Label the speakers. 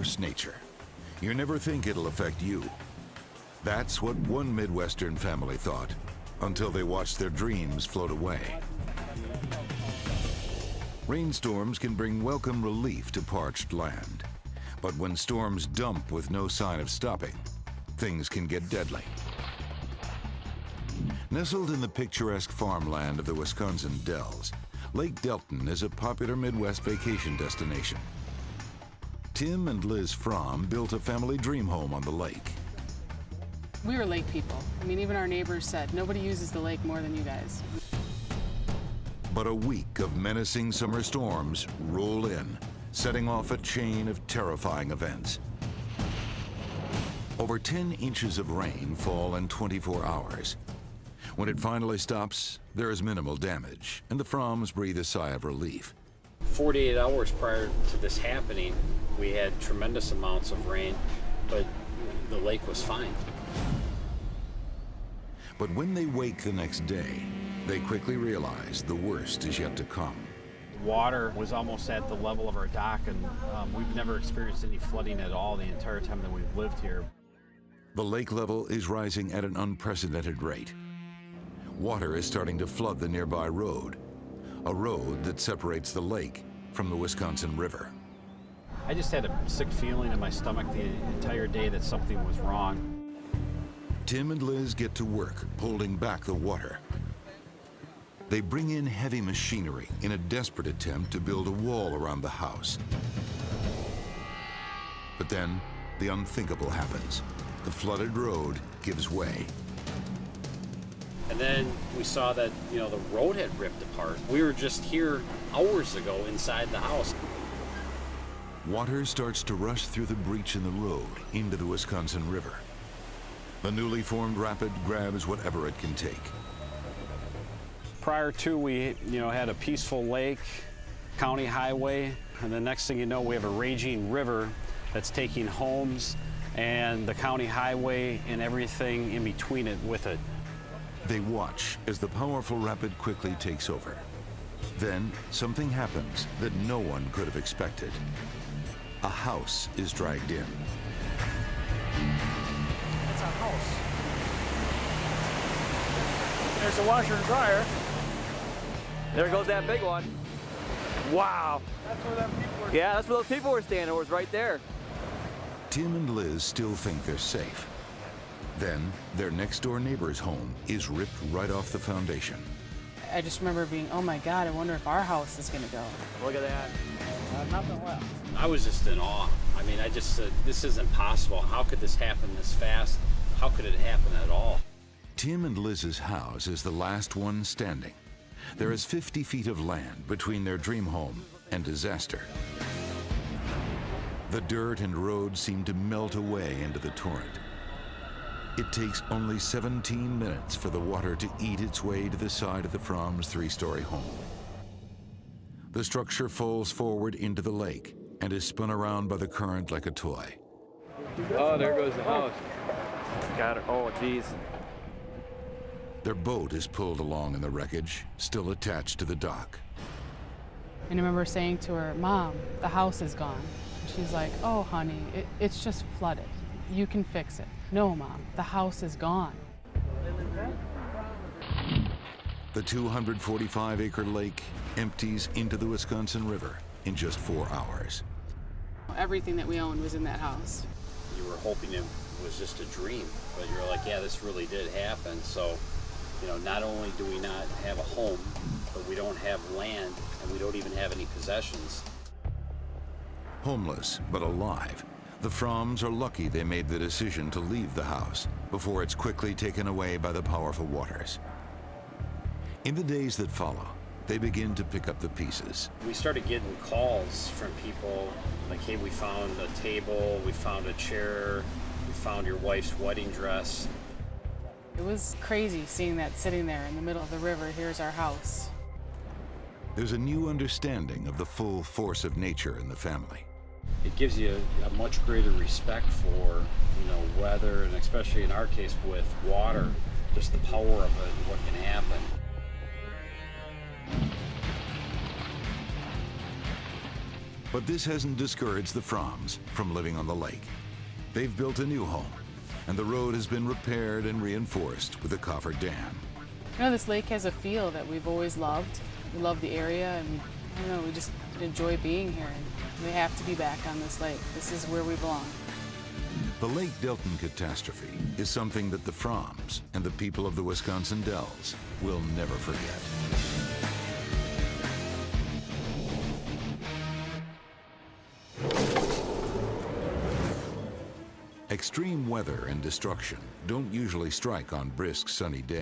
Speaker 1: It's nature. You never think it'll affect you. That's what one Midwestern family thought, until they watched their dreams float away. Rainstorms can bring welcome relief to parched land. But when storms dump with no sign of stopping, things can get deadly. Nestled in the picturesque farmland of the Wisconsin Dells, Lake Delton is a popular Midwest vacation destination. Tim and Liz Fromm built a family dream home on the lake.
Speaker 2: We were lake people. I mean, even our neighbors said, nobody uses the lake more than you guys.
Speaker 1: But a week of menacing summer storms roll in, setting off a chain of terrifying events. Over 10 inches of rain fall in 24 hours. When it finally stops, there is minimal damage, and the Fromms breathe a sigh of relief.
Speaker 3: 48 hours prior to this happening, we had tremendous amounts of rain, but the lake was fine.
Speaker 1: But when they wake the next day, they quickly realize the worst is yet to come.
Speaker 4: Water was almost at the level of our dock, and we've never experienced any flooding at all the entire time that we've lived here.
Speaker 1: The lake level is rising at an unprecedented rate. Water is starting to flood the nearby road, a road that separates the lake from the Wisconsin River.
Speaker 4: I just had a sick feeling in my stomach the entire day that something was wrong.
Speaker 1: Tim and Liz get to work holding back the water. They bring in heavy machinery in a desperate attempt to build a wall around the house. But then the unthinkable happens. The flooded road gives way.
Speaker 3: And then we saw that, the road had ripped apart. We were just here hours ago inside the house.
Speaker 1: Water starts to rush through the breach in the road into the Wisconsin River. The newly formed rapid grabs whatever it can take.
Speaker 4: Prior to, we had a peaceful lake, county highway, and the next thing you know, we have a raging river that's taking homes and the county highway and everything in between it with it.
Speaker 1: They watch as the powerful rapid quickly takes over. Then something happens that no one could have expected. A house is dragged in.
Speaker 5: It's a house. There's a washer and dryer.
Speaker 6: There goes that big one. Wow.
Speaker 5: That's where them people were.
Speaker 6: Yeah, that's where those people were standing. It was right there.
Speaker 1: Tim and Liz still think they're safe. Then their next-door neighbor's home is ripped right off the foundation.
Speaker 2: I just remember being, oh my God, I wonder if our house is gonna go.
Speaker 6: Look at that.
Speaker 5: Nothing left.
Speaker 3: I was just in awe. I mean, I just said, this isn't possible. How could this happen this fast? How could it happen at all?
Speaker 1: Tim and Liz's house is the last one standing. There is 50 feet of land between their dream home and disaster. The dirt and road seem to melt away into the torrent. It takes only 17 minutes for the water to eat its way to the side of the Fromm's three-story home. The structure falls forward into the lake and is spun around by the current like a toy.
Speaker 6: Oh, there goes the house. Got it. Oh, geez.
Speaker 1: Their boat is pulled along in the wreckage, still attached to the dock.
Speaker 2: And I remember saying to her, Mom, the house is gone. And she's like, oh, honey, it's just flooded. You can fix it. No, Mom, the house is gone.
Speaker 1: The 245-acre lake empties into the Wisconsin River in just 4 hours.
Speaker 2: Everything that we owned was in that house.
Speaker 3: You were hoping it was just a dream, but you're like, yeah, this really did happen. So, not only do we not have a home, but we don't have land, and we don't even have any possessions.
Speaker 1: Homeless but alive, the Fromms are lucky they made the decision to leave the house before it's quickly taken away by the powerful waters. In the days that follow, they begin to pick up the pieces.
Speaker 3: We started getting calls from people like, hey, we found a table, we found a chair, we found your wife's wedding dress.
Speaker 2: It was crazy seeing that sitting there in the middle of the river. Here's our house.
Speaker 1: There's a new understanding of the full force of nature in the family.
Speaker 3: It gives you a much greater respect for, weather, and especially in our case with water, just the power of it and what can happen.
Speaker 1: But this hasn't discouraged the Froms from living on the lake. They've built a new home, and the road has been repaired and reinforced with a coffer dam.
Speaker 2: You know, this lake has a feel that we've always loved. We love the area, and I don't know, we just enjoy being here. And we have to be back on this lake. This is where we belong.
Speaker 1: The Lake Delton catastrophe is something that the Froms and the people of the Wisconsin Dells will never forget. Extreme weather and destruction don't usually strike on brisk, sunny days.